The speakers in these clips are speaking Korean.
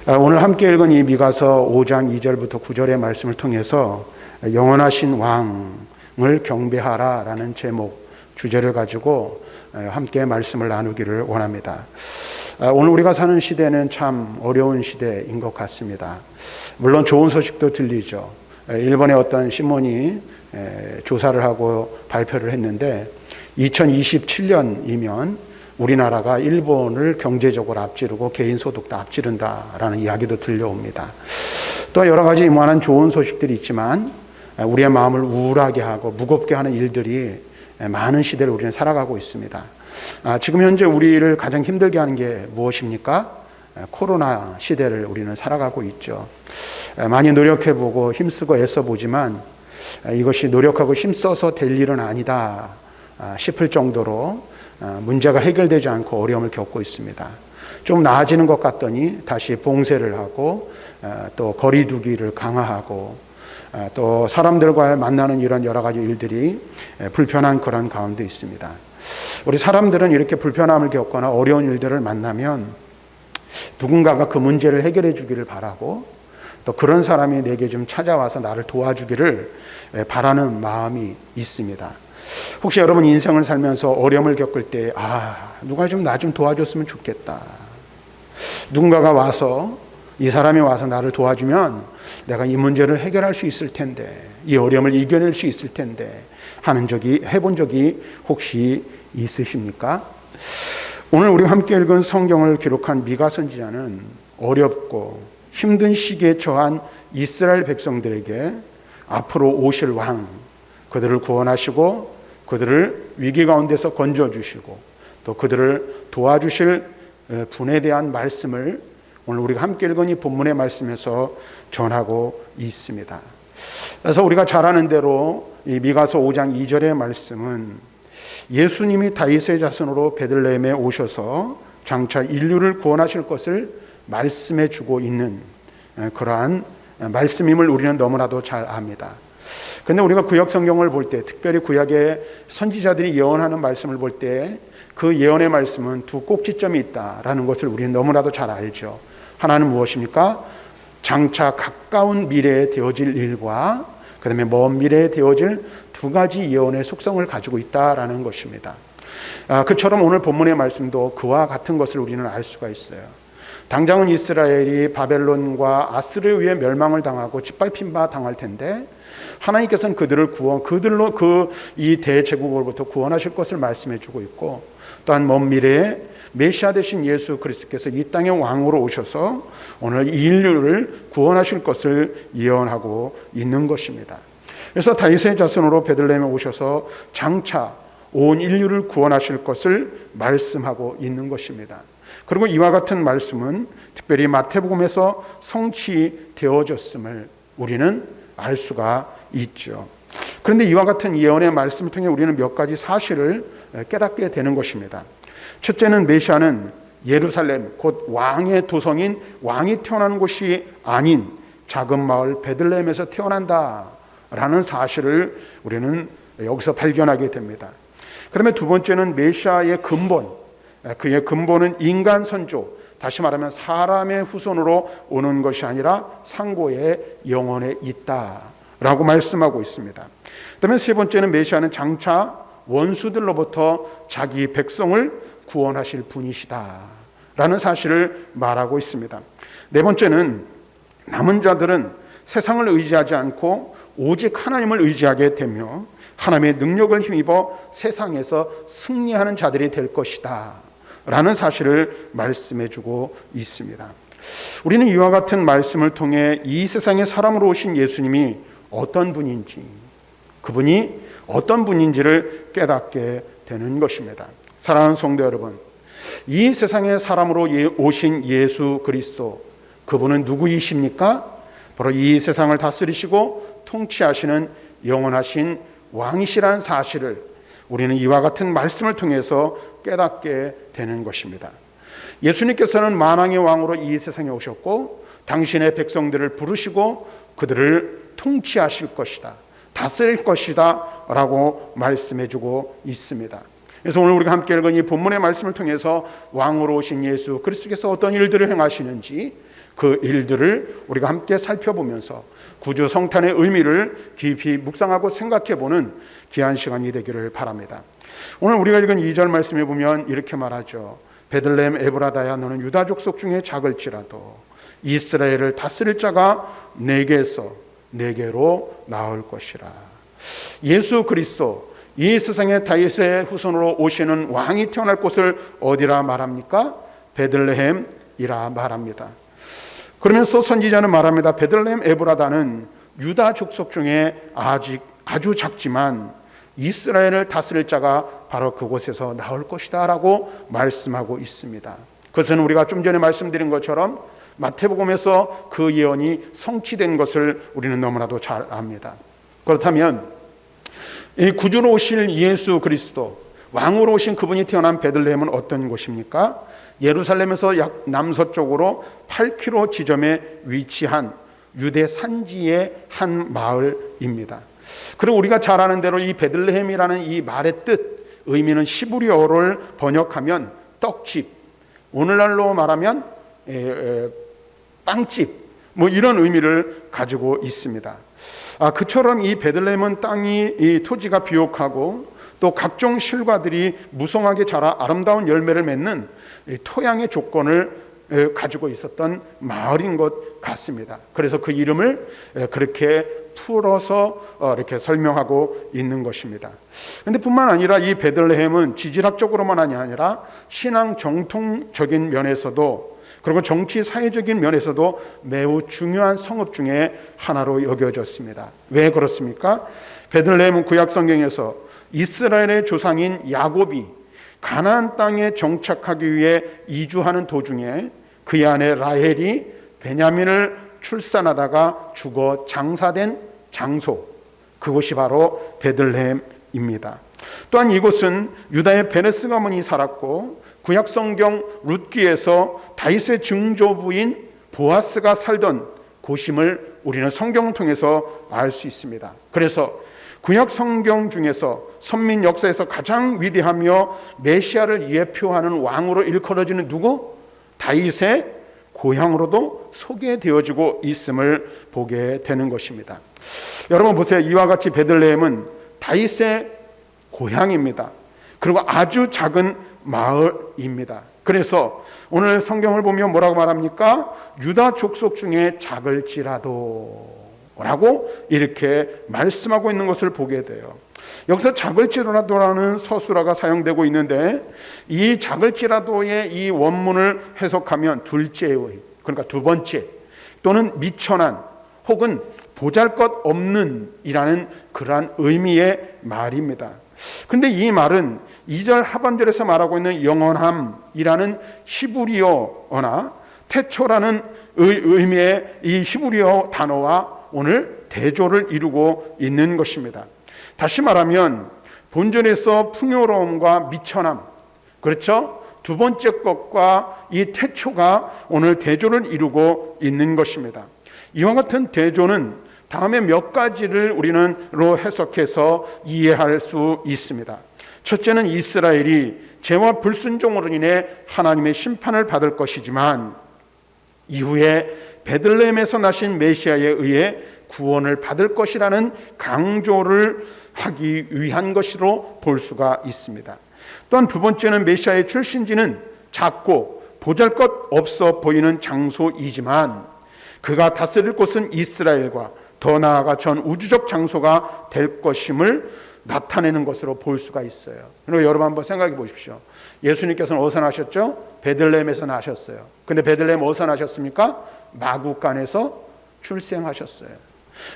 오늘 함께 읽은 이 미가서 5장 2절부터 9절의 말씀을 통해서 영원하신 왕을 경배하라라는 제목, 주제를 가지고 함께 말씀을 나누기를 원합니다. 오늘 우리가 사는 시대는 참 어려운 시대인 것 같습니다. 물론 좋은 소식도 들리죠. 일본의 어떤 신문이 조사를 하고 발표를 했는데 2027년이면 우리나라가 일본을 경제적으로 앞지르고 개인 소득도 앞지른다라는 이야기도 들려옵니다. 또 여러 가지 이만한 좋은 소식들이 있지만 우리의 마음을 우울하게 하고 무겁게 하는 일들이 많은 시대를 우리는 살아가고 있습니다. 지금 현재 우리를 가장 힘들게 하는 게 무엇입니까? 코로나 시대를 우리는 살아가고 있죠. 많이 노력해보고 힘쓰고 애써보지만 이것이 노력하고 힘써서 될 일은 아니다 싶을 정도로 문제가 해결되지 않고 어려움을 겪고 있습니다. 좀 나아지는 것 같더니 다시 봉쇄를 하고 또 거리 두기를 강화하고 또 사람들과 만나는 이런 여러 가지 일들이 불편한 그런 가운데 있습니다. 우리 사람들은 이렇게 불편함을 겪거나 어려운 일들을 만나면 누군가가 그 문제를 해결해 주기를 바라고 또 그런 사람이 내게 좀 찾아와서 나를 도와주기를 바라는 마음이 있습니다. 혹시 여러분 인생을 살면서 어려움을 겪을 때 누가 좀 나 좀 도와줬으면 좋겠다. 누군가가 와서 이 사람이 와서 나를 도와주면 내가 이 문제를 해결할 수 있을 텐데 이 어려움을 이겨낼 수 있을 텐데 해본 적이 혹시 있으십니까? 오늘 우리가 함께 읽은 성경을 기록한 미가 선지자는 어렵고 힘든 시기에 처한 이스라엘 백성들에게 앞으로 오실 왕, 그들을 구원하시고 그들을 위기 가운데서 건져주시고 또 그들을 도와주실 분에 대한 말씀을 오늘 우리가 함께 읽은 이 본문의 말씀에서 전하고 있습니다. 그래서 우리가 잘 아는 대로 이 미가서 5장 2절의 말씀은 예수님이 다윗의 자손으로 베들레헴에 오셔서 장차 인류를 구원하실 것을 말씀해 주고 있는 그러한 말씀임을 우리는 너무나도 잘 압니다. 그런데 우리가 구약 성경을 볼 때, 특별히 구약의 선지자들이 예언하는 말씀을 볼 때 그 예언의 말씀은 두 꼭지점이 있다라는 것을 우리는 너무나도 잘 알죠. 하나는 무엇입니까? 장차 가까운 미래에 되어질 일과 그 다음에 먼 미래에 되어질 두 가지 예언의 속성을 가지고 있다라는 것입니다. 그처럼 오늘 본문의 말씀도 그와 같은 것을 우리는 알 수가 있어요. 당장은 이스라엘이 바벨론과 아스르에 의해 멸망을 당하고 짓밟힌 바 당할 텐데 하나님께서는 그들로 이 대제국으로부터 구원하실 것을 말씀해주고 있고 또한 먼 미래에 메시아 되신 예수 그리스도께서 이 땅의 왕으로 오셔서 오늘 인류를 구원하실 것을 예언하고 있는 것입니다. 그래서 다윗의 자손으로 베들레헴에 오셔서 장차 온 인류를 구원하실 것을 말씀하고 있는 것입니다. 그리고 이와 같은 말씀은 특별히 마태복음에서 성취되어졌음을 우리는 알 수가 있죠. 그런데 이와 같은 예언의 말씀을 통해 우리는 몇 가지 사실을 깨닫게 되는 것입니다. 첫째는 메시아는 예루살렘 곧 왕의 도성인 왕이 태어나는 곳이 아닌 작은 마을 베들레헴에서 태어난다라는 사실을 우리는 여기서 발견하게 됩니다. 그다음에 두 번째는 메시아의 근본, 그의 근본은 인간 선조, 다시 말하면 사람의 후손으로 오는 것이 아니라 상고의 영혼에 있다라고 말씀하고 있습니다. 그다음에 세 번째는 메시아는 장차 원수들로부터 자기 백성을 구원하실 분이시다라는 사실을 말하고 있습니다. 네 번째는 남은 자들은 세상을 의지하지 않고 오직 하나님을 의지하게 되며 하나님의 능력을 힘입어 세상에서 승리하는 자들이 될 것이다 라는 사실을 말씀해주고 있습니다. 우리는 이와 같은 말씀을 통해 이 세상에 사람으로 오신 예수님이 어떤 분인지, 그분이 어떤 분인지를 깨닫게 되는 것입니다. 사랑하는 성도 여러분, 이 세상에 사람으로 오신 예수 그리스도, 그분은 누구이십니까? 바로 이 세상을 다스리시고 통치하시는 영원하신 왕이시라는 사실을 우리는 이와 같은 말씀을 통해서 깨닫게 되는 것입니다. 예수님께서는 만왕의 왕으로 이 세상에 오셨고 당신의 백성들을 부르시고 그들을 통치하실 것이다, 다스릴 것이다 라고 말씀해주고 있습니다. 그래서 오늘 우리가 함께 읽은 이 본문의 말씀을 통해서 왕으로 오신 예수 그리스도께서 어떤 일들을 행하시는지, 그 일들을 우리가 함께 살펴보면서 구주 성탄의 의미를 깊이 묵상하고 생각해보는 귀한 시간이 되기를 바랍니다. 오늘 우리가 읽은 2절 말씀에 보면 이렇게 말하죠. 베들레헴 에브라다야, 너는 유다 족속 중에 작을지라도 이스라엘을 다스릴 자가 내게로 나올 것이라. 예수 그리스도, 이 세상의 다윗의 후손으로 오시는 왕이 태어날 곳을 어디라 말합니까? 베들레헴이라 말합니다. 그러면서 선지자는 말합니다. 베들레헴 에브라다는 유다 족속 중에 아주 작지만 이스라엘을 다스릴 자가 바로 그곳에서 나올 것이다 라고 말씀하고 있습니다. 그것은 우리가 좀 전에 말씀드린 것처럼 마태복음에서 그 예언이 성취된 것을 우리는 너무나도 잘 압니다. 그렇다면 이 구주로 오실 예수 그리스도, 왕으로 오신 그분이 태어난 베들레헴은 어떤 곳입니까? 예루살렘에서 약 남서쪽으로 8km 지점에 위치한 유대 산지의 한 마을입니다. 그리고 우리가 잘 아는 대로 이 베들레헴이라는 이 말의 뜻, 의미는 히브리어를 번역하면 떡집, 오늘날로 말하면 빵집, 이런 의미를 가지고 있습니다. 그처럼 이 베들레헴은 이 토지가 비옥하고 또 각종 실과들이 무성하게 자라 아름다운 열매를 맺는 토양의 조건을 가지고 있었던 마을인 것 같습니다. 그래서 그 이름을 그렇게 풀어서 이렇게 설명하고 있는 것입니다. 그런데 뿐만 아니라 이 베들레헴은 지질학적으로만 아니라 신앙 정통적인 면에서도, 그리고 정치 사회적인 면에서도 매우 중요한 성읍 중에 하나로 여겨졌습니다. 왜 그렇습니까? 베들레헴은 구약 성경에서 이스라엘의 조상인 야곱이 가나안 땅에 정착하기 위해 이주하는 도중에 그의 아내 라헬이 베냐민을 출산하다가 죽어 장사된 장소, 그곳이 바로 베들레헴입니다. 또한 이곳은 유다의 베레스 가문이 살았고 구약 성경 룻기에서 다윗의 증조부인 보아스가 살던 곳임을 우리는 성경을 통해서 알 수 있습니다. 그래서 구약 성경 중에서 선민 역사에서 가장 위대하며 메시아를 예표하는 왕으로 일컬어지는 누구? 다윗의 고향으로도 소개되어지고 있음을 보게 되는 것입니다. 여러분 보세요. 이와 같이 베들레헴은 다윗의 고향입니다. 그리고 아주 작은 마을입니다. 그래서 오늘 성경을 보면 뭐라고 말합니까? 유다 족속 중에 작을지라도 라고 이렇게 말씀하고 있는 것을 보게 돼요. 여기서 작을지라도라는 서술어가 사용되고 있는데, 이 작을지라도의 이 원문을 해석하면 둘째의, 그러니까 두 번째, 또는 미천한, 혹은 보잘것없는 이라는 그러한 의미의 말입니다. 그런데 이 말은 2절 하반절에서 말하고 있는 영원함이라는 히브리어나 태초라는 의미의 이 히브리어 단어와 오늘 대조를 이루고 있는 것입니다. 다시 말하면 본전에서 풍요로움과 미천함, 그렇죠? 두 번째 것과 이 태초가 오늘 대조를 이루고 있는 것입니다. 이와 같은 대조는 다음에 몇 가지를 우리는로 해석해서 이해할 수 있습니다. 첫째는 이스라엘이 죄와 불순종으로 인해 하나님의 심판을 받을 것이지만 이후에 베들레헴에서 나신 메시아에 의해 구원을 받을 것이라는 강조를 하기 위한 것으로 볼 수가 있습니다. 또한 두 번째는 메시아의 출신지는 작고 보잘것없어 보이는 장소이지만 그가 다스릴 곳은 이스라엘과 더 나아가 전 우주적 장소가 될 것임을 나타내는 것으로 볼 수가 있어요. 그리고 여러분 한번 생각해 보십시오. 예수님께서는 어디서 나셨죠? 베들레헴에서 나셨어요. 근데 베들레헴 어디서 나셨습니까? 마구간에서 출생하셨어요.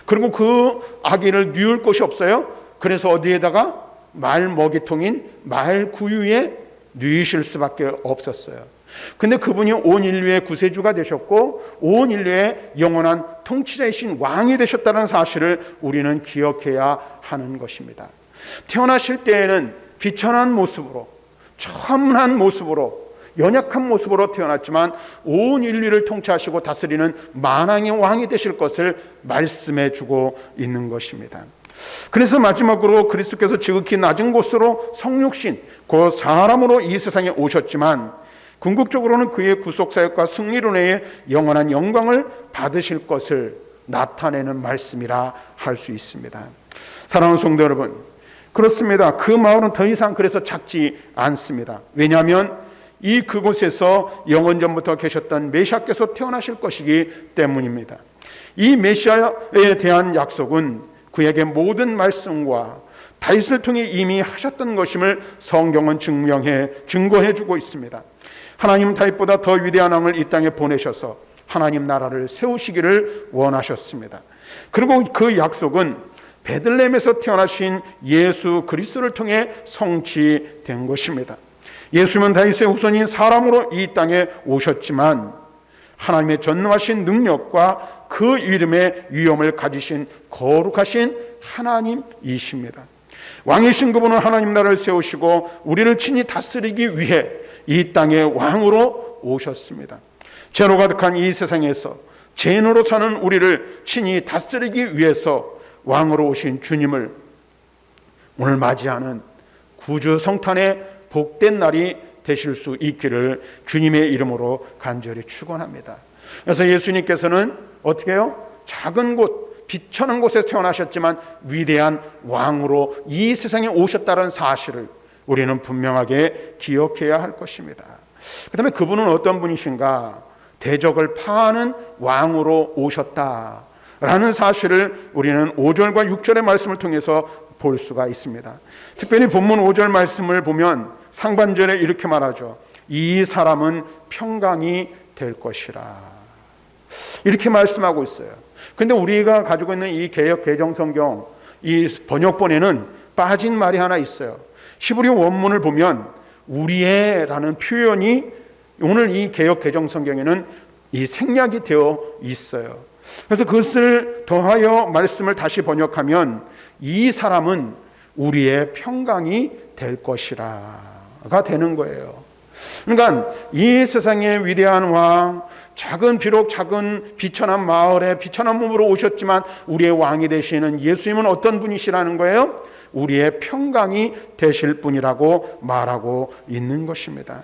그리고 그 아기를 뉘울 곳이 없어요. 그래서 어디에다가 말 먹이통인 말 구유에 뉘우실 수밖에 없었어요. 근데 그분이 온 인류의 구세주가 되셨고 온 인류의 영원한 통치자이신 왕이 되셨다는 사실을 우리는 기억해야 하는 것입니다. 태어나실 때에는 비천한 모습으로, 첨한 모습으로, 연약한 모습으로 태어났지만 온 인류를 통치하시고 다스리는 만왕의 왕이 되실 것을 말씀해 주고 있는 것입니다. 그래서 마지막으로 그리스도께서 지극히 낮은 곳으로 성육신, 그 사람으로 이 세상에 오셨지만 궁극적으로는 그의 구속사역과 승리로 인해 영원한 영광을 받으실 것을 나타내는 말씀이라 할 수 있습니다. 사랑하는 성도 여러분, 그렇습니다. 그 마을은 더 이상 그래서 작지 않습니다. 왜냐하면 이 그곳에서 영원전부터 계셨던 메시아께서 태어나실 것이기 때문입니다. 이 메시아에 대한 약속은 그에게 모든 말씀과 다윗을 통해 이미 하셨던 것임을 성경은 증거해 주고 있습니다. 하나님 다윗보다 더 위대한 왕을 이 땅에 보내셔서 하나님 나라를 세우시기를 원하셨습니다. 그리고 그 약속은 베들레헴에서 태어나신 예수 그리스도를 통해 성취된 것입니다. 예수님은 다윗의 후손인 사람으로 이 땅에 오셨지만 하나님의 전능하신 능력과 그 이름의 위엄을 가지신 거룩하신 하나님이십니다. 왕이신 그분은 하나님 나라를 세우시고 우리를 친히 다스리기 위해 이 땅에 왕으로 오셨습니다. 죄로 가득한 이 세상에서 죄인으로 사는 우리를 친히 다스리기 위해서 왕으로 오신 주님을 오늘 맞이하는 구주 성탄의 복된 날이 되실 수 있기를 주님의 이름으로 간절히 축원합니다. 그래서 예수님께서는 어떻게 해요? 작은 곳, 비천한 곳에서 태어나셨지만 위대한 왕으로 이 세상에 오셨다는 사실을 우리는 분명하게 기억해야 할 것입니다. 그 다음에 그분은 어떤 분이신가? 대적을 파하는 왕으로 오셨다라는 사실을 우리는 5절과 6절의 말씀을 통해서 볼 수가 있습니다. 특별히 본문 5절 말씀을 보면 상반절에 이렇게 말하죠. 이 사람은 평강이 될 것이라. 이렇게 말씀하고 있어요. 근데 우리가 가지고 있는 이 개역 개정성경 이 번역본에는 빠진 말이 하나 있어요. 히브리 원문을 보면 우리의라는 표현이 오늘 이 개역 개정성경에는 이 생략이 되어 있어요. 그래서 그것을 더하여 말씀을 다시 번역하면 이 사람은 우리의 평강이 될 것이라가 되는 거예요. 그러니까 이 세상의 위대한 왕, 비록 작은 비천한 마을에 비천한 몸으로 오셨지만 우리의 왕이 되시는 예수님은 어떤 분이시라는 거예요? 우리의 평강이 되실 분이라고 말하고 있는 것입니다.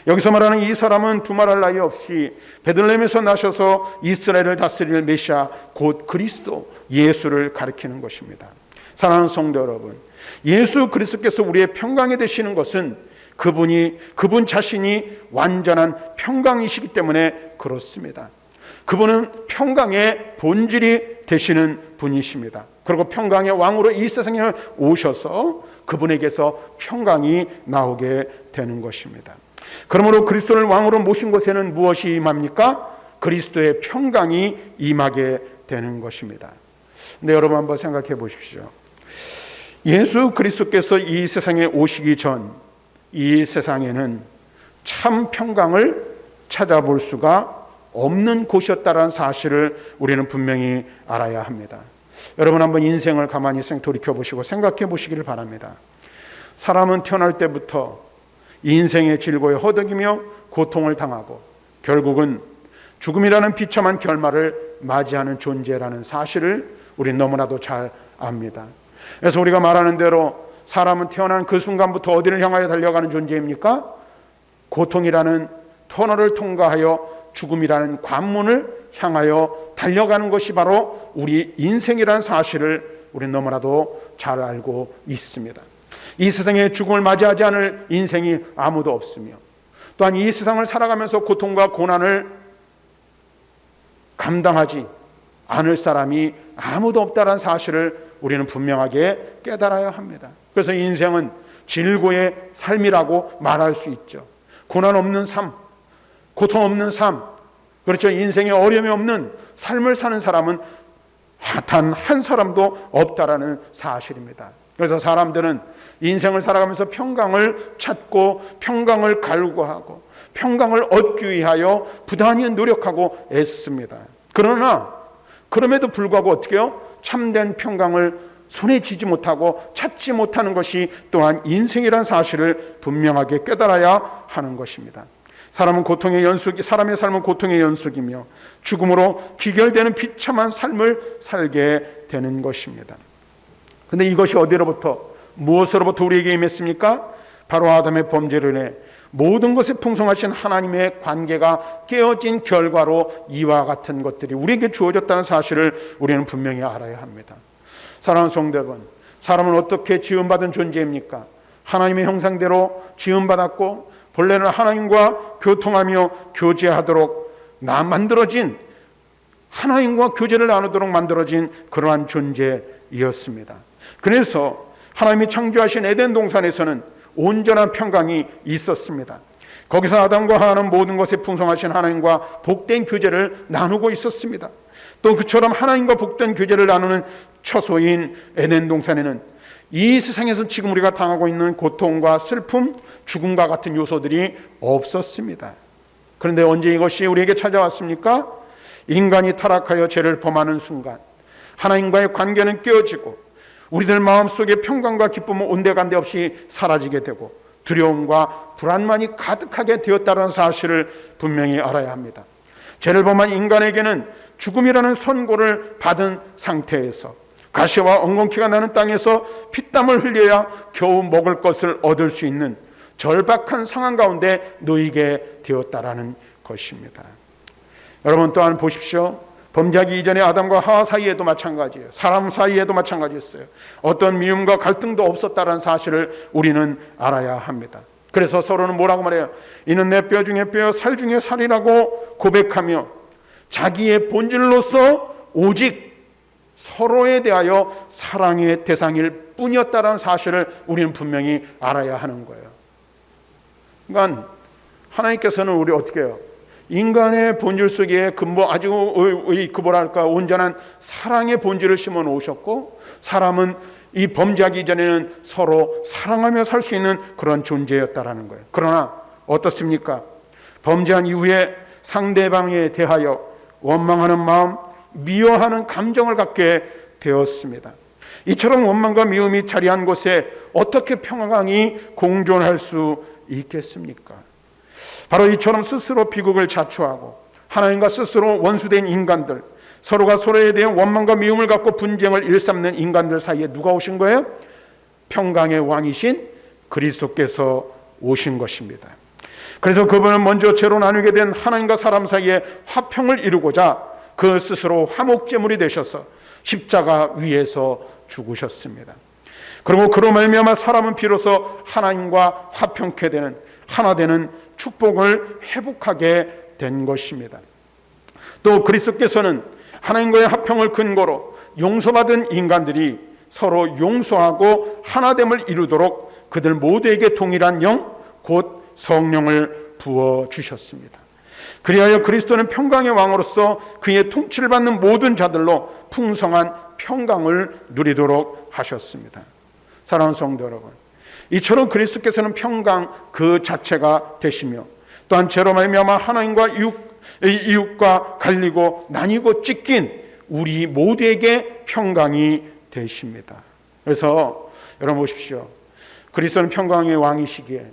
여기서 말하는 이 사람은 두말할 나위 없이 베들레헴에서 나셔서 이스라엘을 다스릴 메시아 곧 그리스도 예수를 가리키는 것입니다. 사랑하는 성도 여러분, 예수 그리스도께서 우리의 평강이 되시는 것은 그분 자신이 완전한 평강이시기 때문에 그렇습니다. 그분은 평강의 본질이 되시는 분이십니다. 그리고 평강의 왕으로 이 세상에 오셔서 그분에게서 평강이 나오게 되는 것입니다. 그러므로 그리스도를 왕으로 모신 곳에는 무엇이 임합니까? 그리스도의 평강이 임하게 되는 것입니다. 근데 여러분 한번 생각해 보십시오. 예수 그리스도께서 이 세상에 오시기 전 이 세상에는 참 평강을 찾아볼 수가 없는 곳이었다는 사실을 우리는 분명히 알아야 합니다. 여러분 한번 인생을 가만히 돌이켜보시고 생각해 보시기를 바랍니다. 사람은 태어날 때부터 인생의 질고에 허덕이며 고통을 당하고 결국은 죽음이라는 비참한 결말을 맞이하는 존재라는 사실을 우리는 너무나도 잘 압니다. 그래서 우리가 말하는 대로 사람은 태어난 그 순간부터 어디를 향하여 달려가는 존재입니까? 고통이라는 터널을 통과하여 죽음이라는 관문을 향하여 달려가는 것이 바로 우리 인생이라는 사실을 우리는 너무나도 잘 알고 있습니다. 이 세상에 죽음을 맞이하지 않을 인생이 아무도 없으며 또한 이 세상을 살아가면서 고통과 고난을 감당하지 않을 사람이 아무도 없다는 사실을 우리는 분명하게 깨달아야 합니다. 그래서 인생은 질고의 삶이라고 말할 수 있죠. 고난 없는 삶, 고통 없는 삶, 그렇죠. 인생에 어려움이 없는 삶을 사는 사람은 단 한 사람도 없다라는 사실입니다. 그래서 사람들은 인생을 살아가면서 평강을 찾고 평강을 갈구하고 평강을 얻기 위하여 부단히 노력하고 애씁니다. 그럼에도 불구하고 어떻게 해요? 참된 평강을 손에 쥐지 못하고 찾지 못하는 것이 또한 인생이란 사실을 분명하게 깨달아야 하는 것입니다. 사람의 삶은 고통의 연속이며 죽음으로 기결되는 비참한 삶을 살게 되는 것입니다. 그런데 이것이 어디로부터 무엇으로부터 우리에게 임했습니까? 바로 아담의 범죄로 인해 모든 것에 풍성하신 하나님의 관계가 깨어진 결과로 이와 같은 것들이 우리에게 주어졌다는 사실을 우리는 분명히 알아야 합니다. 사랑하는 성도 여러분, 사람은 어떻게 지음받은 존재입니까? 하나님의 형상대로 지음받았고 본래는 하나님과 교통하며 교제하도록 만들어진, 하나님과 교제를 나누도록 만들어진 그러한 존재이었습니다. 그래서 하나님이 창조하신 에덴 동산에서는 온전한 평강이 있었습니다. 거기서 아담과 하와는 모든 것에 풍성하신 하나님과 복된 교제를 나누고 있었습니다. 또 그처럼 하나님과 복된 교제를 나누는 처소인 에덴 동산에는 이 세상에서 지금 우리가 당하고 있는 고통과 슬픔, 죽음과 같은 요소들이 없었습니다. 그런데 언제 이것이 우리에게 찾아왔습니까? 인간이 타락하여 죄를 범하는 순간 하나님과의 관계는 깨어지고 우리들 마음속에 평강과 기쁨은 온데간데 없이 사라지게 되고 두려움과 불안만이 가득하게 되었다는 사실을 분명히 알아야 합니다. 죄를 범한 인간에게는 죽음이라는 선고를 받은 상태에서 가시와 엉겅퀴가 나는 땅에서 피땀을 흘려야 겨우 먹을 것을 얻을 수 있는 절박한 상황 가운데 놓이게 되었다라는 것입니다. 여러분 또한 보십시오. 범죄하기 이전에 아담과 하와 사이에도 마찬가지예요. 사람 사이에도 마찬가지였어요. 어떤 미움과 갈등도 없었다는 사실을 우리는 알아야 합니다. 그래서 서로는 뭐라고 말해요? 이는 내 뼈 중에 뼈, 살 중에 살이라고 고백하며 자기의 본질로서 오직 서로에 대하여 사랑의 대상일 뿐이었다는 사실을 우리는 분명히 알아야 하는 거예요. 그러니까 하나님께서는 우리 어떻게 해요? 인간의 본질 속에 아주 온전한 사랑의 본질을 심어 놓으셨고, 사람은 이 범죄하기 이전에는 서로 사랑하며 살 수 있는 그런 존재였다라는 거예요. 그러나 어떻습니까? 범죄한 이후에 상대방에 대하여 원망하는 마음, 미워하는 감정을 갖게 되었습니다. 이처럼 원망과 미움이 자리한 곳에 어떻게 평강이 공존할 수 있겠습니까? 바로 이처럼 스스로 비극을 자초하고 하나님과 스스로 원수된 인간들, 서로가 서로에 대한 원망과 미움을 갖고 분쟁을 일삼는 인간들 사이에 누가 오신 거예요? 평강의 왕이신 그리스도께서 오신 것입니다. 그래서 그분은 먼저 죄로 나누게 된 하나님과 사람 사이에 화평을 이루고자 그 스스로 화목제물이 되셔서 십자가 위에서 죽으셨습니다. 그리고 그로 말미암아 사람은 비로소 하나님과 화평케 되는, 하나 되는 축복을 회복하게 된 것입니다. 또 그리스도께서는 하나님과의 화평을 근거로 용서받은 인간들이 서로 용서하고 하나됨을 이루도록 그들 모두에게 동일한 영, 곧 성령을 부어주셨습니다. 그리하여 그리스도는 평강의 왕으로서 그의 통치를 받는 모든 자들로 풍성한 평강을 누리도록 하셨습니다. 사랑하는 성도 여러분, 이처럼 그리스도께서는 평강 그 자체가 되시며 또한 죄로 말미암아 하나님과 이웃과 갈리고 나뉘고 찢긴 우리 모두에게 평강이 되십니다. 그래서 여러분 보십시오. 그리스도는 평강의 왕이시기에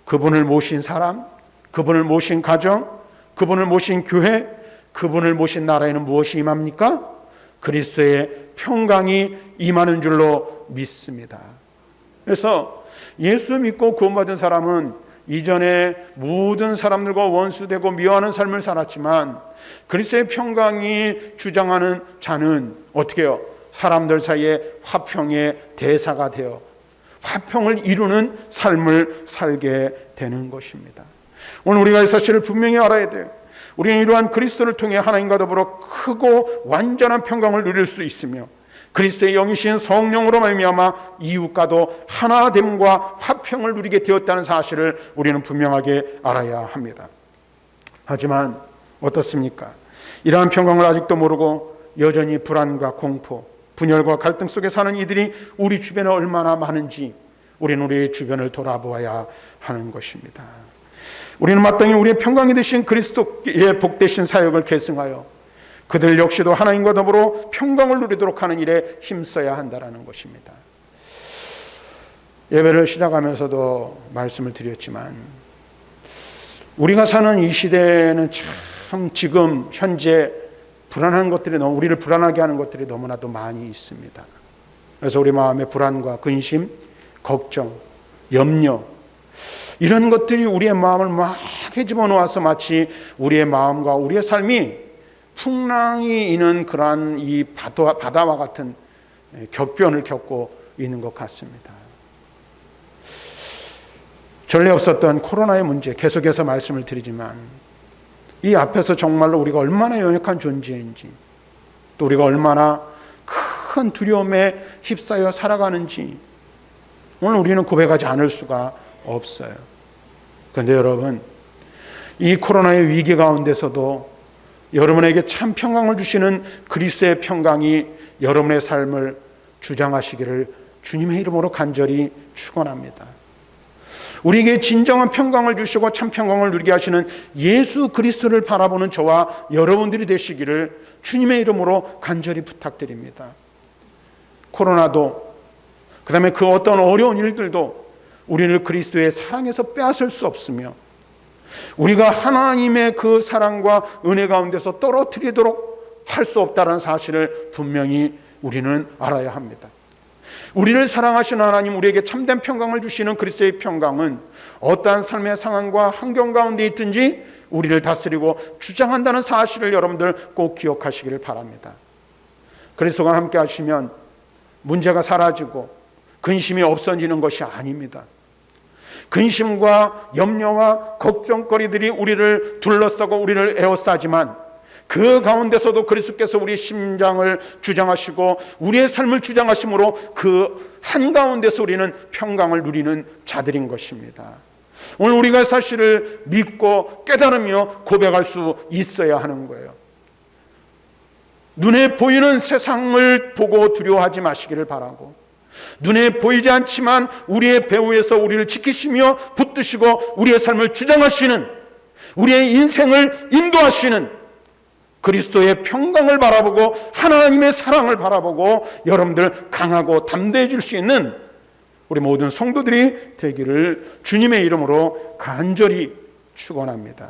그분을 모신 사람, 그분을 모신 가정, 그분을 모신 교회, 그분을 모신 나라에는 무엇이 임합니까? 그리스도의 평강이 임하는 줄로 믿습니다. 그래서 예수 믿고 구원받은 사람은 이전에 모든 사람들과 원수되고 미워하는 삶을 살았지만 그리스도의 평강이 주장하는 자는 어떻게 해요? 사람들 사이에 화평의 대사가 되어 화평을 이루는 삶을 살게 되는 것입니다. 오늘 우리가 이 사실을 분명히 알아야 돼요. 우리는 이러한 그리스도를 통해 하나님과 더불어 크고 완전한 평강을 누릴 수 있으며 그리스도의 영이신 성령으로 말미암아 이웃과도 하나됨과 화평을 누리게 되었다는 사실을 우리는 분명하게 알아야 합니다. 하지만 어떻습니까? 이러한 평강을 아직도 모르고 여전히 불안과 공포, 분열과 갈등 속에 사는 이들이 우리 주변에 얼마나 많은지 우리는 우리 주변을 돌아보아야 하는 것입니다. 우리는 마땅히 우리의 평강이 되신 그리스도의 복되신 사역을 계승하여 그들 역시도 하나님과 더불어 평강을 누리도록 하는 일에 힘써야 한다는 것입니다. 예배를 시작하면서도 말씀을 드렸지만 우리가 사는 이 시대에는 참 지금 현재 불안한 것들이 우리를 불안하게 하는 것들이 너무나도 많이 있습니다. 그래서 우리 마음의 불안과 근심, 걱정, 염려 이런 것들이 우리의 마음을 막 헤집어 놓아서 마치 우리의 마음과 우리의 삶이 풍랑이 있는 그러한 이 바다와 같은 격변을 겪고 있는 것 같습니다. 전례 없었던 코로나의 문제 계속해서 말씀을 드리지만 이 앞에서 정말로 우리가 얼마나 연약한 존재인지, 또 우리가 얼마나 큰 두려움에 휩싸여 살아가는지 오늘 우리는 고백하지 않을 수가 없어요. 그런데 여러분, 이 코로나의 위기 가운데서도 여러분에게 참 평강을 주시는 그리스도의 평강이 여러분의 삶을 주장하시기를 주님의 이름으로 간절히 축원합니다. 우리에게 진정한 평강을 주시고 참 평강을 누리게 하시는 예수 그리스도를 바라보는 저와 여러분들이 되시기를 주님의 이름으로 간절히 부탁드립니다. 코로나도, 그 다음에 그 어떤 어려운 일들도 우리를 그리스도의 사랑에서 빼앗을 수 없으며, 우리가 하나님의 그 사랑과 은혜 가운데서 떨어뜨리도록 할 수 없다는 사실을 분명히 우리는 알아야 합니다. 우리를 사랑하시는 하나님, 우리에게 참된 평강을 주시는 그리스도의 평강은 어떠한 삶의 상황과 환경 가운데 있든지 우리를 다스리고 주장한다는 사실을 여러분들 꼭 기억하시기를 바랍니다. 그리스도가 함께 하시면 문제가 사라지고 근심이 없어지는 것이 아닙니다. 근심과 염려와 걱정거리들이 우리를 둘러싸고 우리를 에워싸지만 그 가운데서도 그리스도께서 우리의 심장을 주장하시고 우리의 삶을 주장하심으로 그 한가운데서 우리는 평강을 누리는 자들인 것입니다. 오늘 우리가 사실을 믿고 깨달으며 고백할 수 있어야 하는 거예요. 눈에 보이는 세상을 보고 두려워하지 마시기를 바라고, 눈에 보이지 않지만 우리의 배후에서 우리를 지키시며 붙드시고 우리의 삶을 주장하시는, 우리의 인생을 인도하시는 그리스도의 평강을 바라보고 하나님의 사랑을 바라보고 여러분들 강하고 담대해질 수 있는 우리 모든 성도들이 되기를 주님의 이름으로 간절히 축원합니다.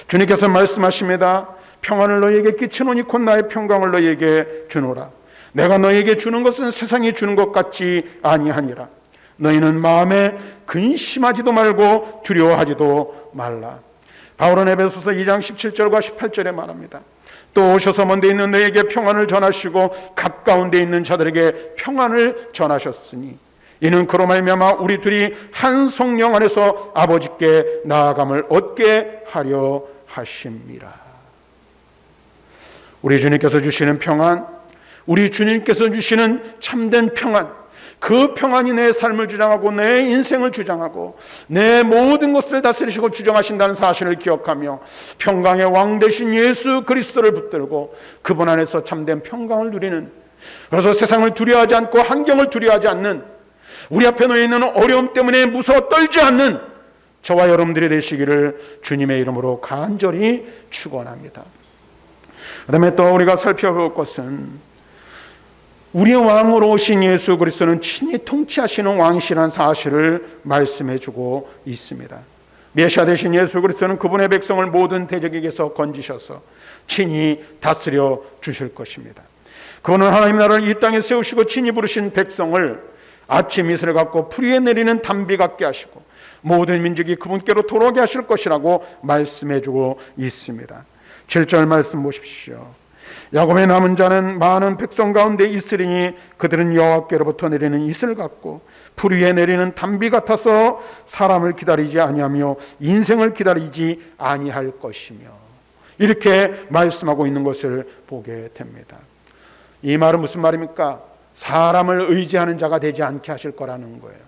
주님께서 말씀하십니다. 평안을 너희에게 끼치노니 곧 나의 평강을 너희에게 주노라. 내가 너희에게 주는 것은 세상이 주는 것 같지 아니하니라. 너희는 마음에 근심하지도 말고 두려워하지도 말라. 바울은 에베소서 2장 17절과 18절에 말합니다. 또 오셔서 먼데 있는 너희에게 평안을 전하시고 가까운 데 있는 자들에게 평안을 전하셨으니 이는 그로 말미암아 우리 둘이 한 성령 안에서 아버지께 나아감을 얻게 하려 하심이라. 우리 주님께서 주시는 평안, 우리 주님께서 주시는 참된 평안, 그 평안이 내 삶을 주장하고 내 인생을 주장하고 내 모든 것을 다스리시고 주장하신다는 사실을 기억하며 평강의 왕 되신 예수 그리스도를 붙들고 그분 안에서 참된 평강을 누리는, 그래서 세상을 두려워하지 않고 환경을 두려워하지 않는, 우리 앞에 놓여 있는 어려움 때문에 무서워 떨지 않는 저와 여러분들이 되시기를 주님의 이름으로 간절히 축원합니다. 그 다음에 또 우리가 살펴볼 것은 우리의 왕으로 오신 예수 그리스도는 친히 통치하시는 왕이시라는 사실을 말씀해 주고 있습니다. 메시아 되신 예수 그리스도는 그분의 백성을 모든 대적에게서 건지셔서 친히 다스려 주실 것입니다. 그분은 하나님 나라를 이 땅에 세우시고 친히 부르신 백성을 아침 이슬을 갖고 풀 위에 내리는 단비 같게 하시고 모든 민족이 그분께로 돌아오게 하실 것이라고 말씀해 주고 있습니다. 7절 말씀 보십시오. 야곱의 남은 자는 많은 백성 가운데 있으리니 그들은 여호와께로부터 내리는 이슬 같고 풀 위에 내리는 단비 같아서 사람을 기다리지 아니하며 인생을 기다리지 아니할 것이며, 이렇게 말씀하고 있는 것을 보게 됩니다. 이 말은 무슨 말입니까? 사람을 의지하는 자가 되지 않게 하실 거라는 거예요.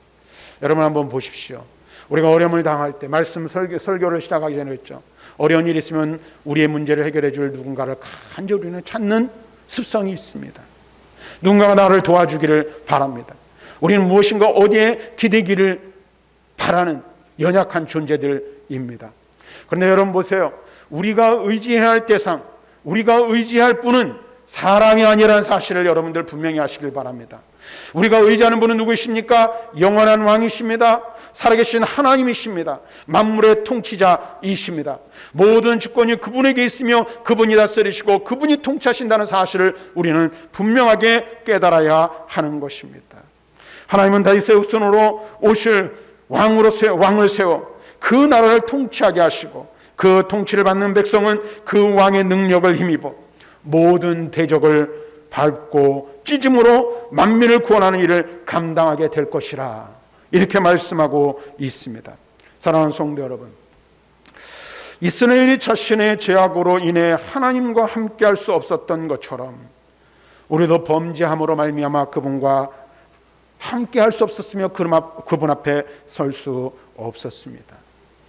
여러분 한번 보십시오. 우리가 어려움을 당할 때, 말씀 설교를 시작하기 전에 했죠. 어려운 일이 있으면 우리의 문제를 해결해 줄 누군가를 간절히 우리는 찾는 습성이 있습니다. 누군가가 나를 도와주기를 바랍니다. 우리는 무엇인가 어디에 기대기를 바라는 연약한 존재들입니다. 그런데 여러분 보세요. 우리가 의지해야 할 대상, 우리가 의지할 분은 사람이 아니라는 사실을 여러분들 분명히 아시길 바랍니다. 우리가 의지하는 분은 누구이십니까? 영원한 왕이십니다. 살아계신 하나님이십니다. 만물의 통치자이십니다. 모든 주권이 그분에게 있으며 그분이 다스리시고 그분이 통치하신다는 사실을 우리는 분명하게 깨달아야 하는 것입니다. 하나님은 다윗의 후손으로 오실 왕을 세워 그 나라를 통치하게 하시고 그 통치를 받는 백성은 그 왕의 능력을 힘입어 모든 대적을 밟고 찢음으로 만민을 구원하는 일을 감당하게 될 것이라, 이렇게 말씀하고 있습니다. 사랑하는 성도 여러분, 이스라엘이 자신의 죄악으로 인해 하나님과 함께할 수 없었던 것처럼 우리도 범죄함으로 말미암아 그분과 함께할 수 없었으며 그분 앞에 설 수 없었습니다.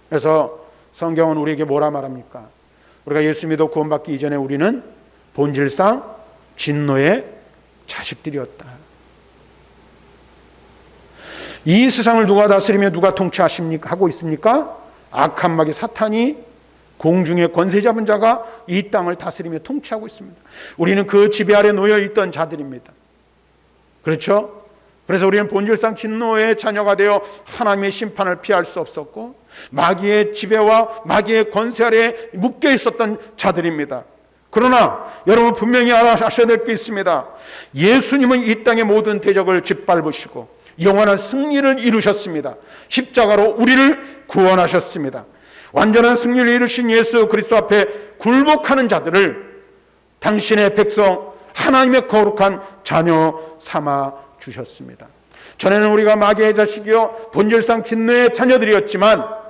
그래서 성경은 우리에게 뭐라 말합니까? 우리가 예수 믿어 구원받기 이전에 우리는 본질상 진노의 자식들이었다. 이 세상을 누가 다스리며 누가 통치하십니까? 하고 있습니까? 악한 마귀 사탄이 공중의 권세 잡은 자가 이 땅을 다스리며 통치하고 있습니다. 우리는 그 지배 아래 놓여 있던 자들입니다. 그렇죠? 그래서 우리는 본질상 진노의 자녀가 되어 하나님의 심판을 피할 수 없었고 마귀의 지배와 마귀의 권세 아래 묶여 있었던 자들입니다. 그러나 여러분 분명히 아셔야 될 게 있습니다. 예수님은 이 땅의 모든 대적을 짓밟으시고 영원한 승리를 이루셨습니다. 십자가로 우리를 구원하셨습니다. 완전한 승리를 이루신 예수 그리스도 앞에 굴복하는 자들을 당신의 백성, 하나님의 거룩한 자녀 삼아 주셨습니다. 전에는 우리가 마귀의 자식이요 본질상 진노의 자녀들이었지만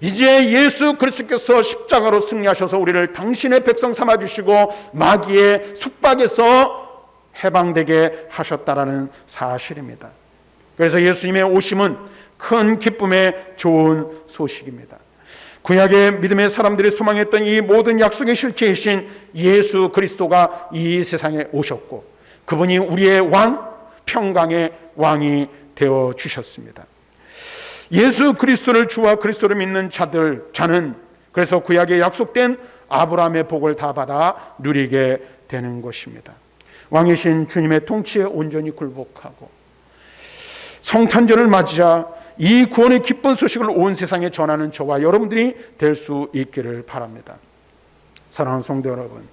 이제 예수 그리스도께서 십자가로 승리하셔서 우리를 당신의 백성 삼아 주시고 마귀의 속박에서 해방되게 하셨다라는 사실입니다. 그래서 예수님의 오심은 큰 기쁨의 좋은 소식입니다. 구약의 믿음의 사람들이 소망했던 이 모든 약속의 실체이신 예수 그리스도가 이 세상에 오셨고 그분이 우리의 왕, 평강의 왕이 되어 주셨습니다. 예수 그리스도를 주와 그리스도를 믿는 자는 그래서 구약에 약속된 아브라함의 복을 다 받아 누리게 되는 것입니다. 왕이신 주님의 통치에 온전히 굴복하고 성탄절을 맞이자 이 구원의 기쁜 소식을 온 세상에 전하는 저와 여러분들이 될 수 있기를 바랍니다. 사랑하는 성도 여러분,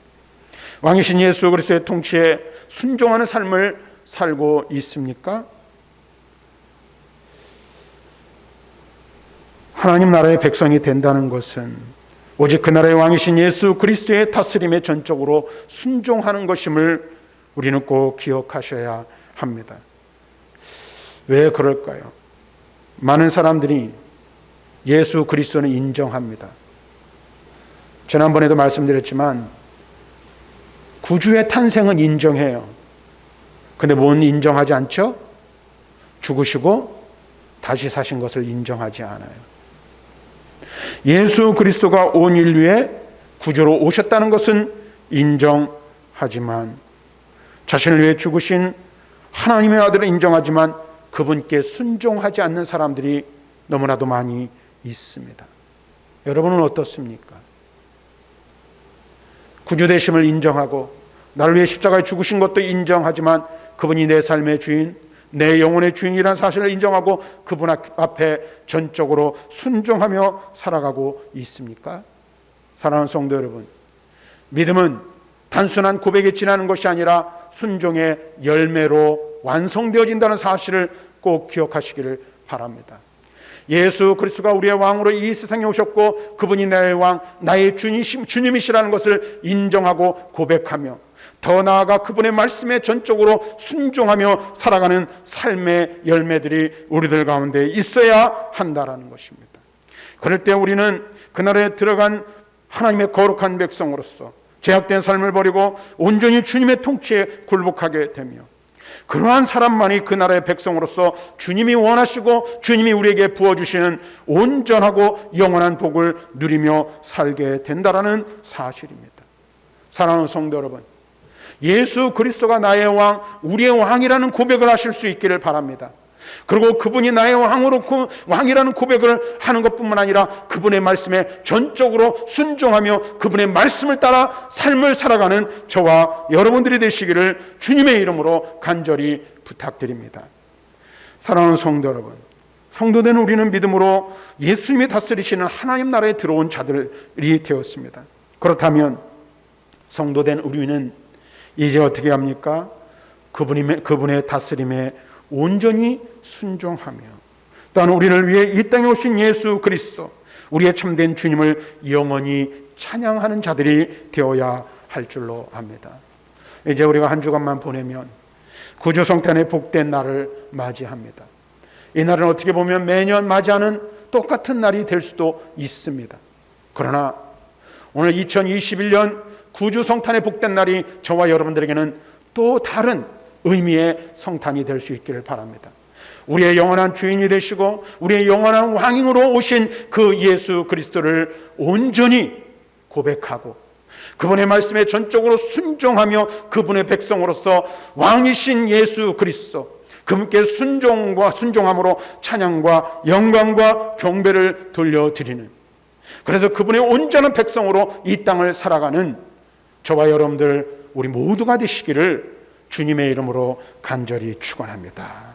왕이신 예수 그리스도의 통치에 순종하는 삶을 살고 있습니까? 하나님 나라의 백성이 된다는 것은 오직 그 나라의 왕이신 예수 그리스도의 다스림에 전적으로 순종하는 것임을 우리는 꼭 기억하셔야 합니다. 왜 그럴까요? 많은 사람들이 예수 그리스도는 인정합니다. 지난번에도 말씀드렸지만 구주의 탄생은 인정해요. 근데 뭔 인정하지 않죠? 죽으시고 다시 사신 것을 인정하지 않아요. 예수 그리스도가 온 인류의 구주로 오셨다는 것은 인정하지만 자신을 위해 죽으신 하나님의 아들을 인정하지만 그분께 순종하지 않는 사람들이 너무나도 많이 있습니다. 여러분은 어떻습니까? 구주 되심을 인정하고 나를 위해 십자가에 죽으신 것도 인정하지만 그분이 내 삶의 주인, 내 영혼의 주인이라는 사실을 인정하고 그분 앞에 전적으로 순종하며 살아가고 있습니까? 사랑하는 성도 여러분, 믿음은 단순한 고백에 지나는 것이 아니라 순종의 열매로 완성되어진다는 사실을 꼭 기억하시기를 바랍니다. 예수 그리스도가 우리의 왕으로 이 세상에 오셨고 그분이 나의 왕, 나의 주님이시라는 것을 인정하고 고백하며 더 나아가 그분의 말씀에 전적으로 순종하며 살아가는 삶의 열매들이 우리들 가운데 있어야 한다라는 것입니다. 그럴 때 우리는 그 나라에 들어간 하나님의 거룩한 백성으로서 제약된 삶을 버리고 온전히 주님의 통치에 굴복하게 되며 그러한 사람만이 그 나라의 백성으로서 주님이 원하시고 주님이 우리에게 부어주시는 온전하고 영원한 복을 누리며 살게 된다라는 사실입니다. 사랑하는 성도 여러분, 예수 그리스도가 나의 왕, 우리의 왕이라는 고백을 하실 수 있기를 바랍니다. 그리고 그분이 나의 왕이라는 고백을 하는 것뿐만 아니라 그분의 말씀에 전적으로 순종하며 그분의 말씀을 따라 삶을 살아가는 저와 여러분들이 되시기를 주님의 이름으로 간절히 부탁드립니다. 사랑하는 성도 여러분, 성도된 우리는 믿음으로 예수님이 다스리시는 하나님 나라에 들어온 자들이 되었습니다. 그렇다면 성도된 우리는 이제 어떻게 합니까? 그분의 다스림에 온전히 순종하며 또한 우리를 위해 이 땅에 오신 예수 그리스도, 우리의 참된 주님을 영원히 찬양하는 자들이 되어야 할 줄로 압니다. 이제 우리가 한 주간만 보내면 구주 성탄의 복된 날을 맞이합니다. 이 날은 어떻게 보면 매년 맞이하는 똑같은 날이 될 수도 있습니다. 그러나 오늘 2021년 구주 성탄의 복된 날이 저와 여러분들에게는 또 다른 의미의 성탄이 될 수 있기를 바랍니다. 우리의 영원한 주인이 되시고 우리의 영원한 왕으로 오신 그 예수 그리스도를 온전히 고백하고 그분의 말씀에 전적으로 순종하며 그분의 백성으로서 왕이신 예수 그리스도, 그분께 순종함으로 찬양과 영광과 경배를 돌려드리는, 그래서 그분의 온전한 백성으로 이 땅을 살아가는 저와 여러분들 우리 모두가 되시기를 주님의 이름으로 간절히 축원합니다.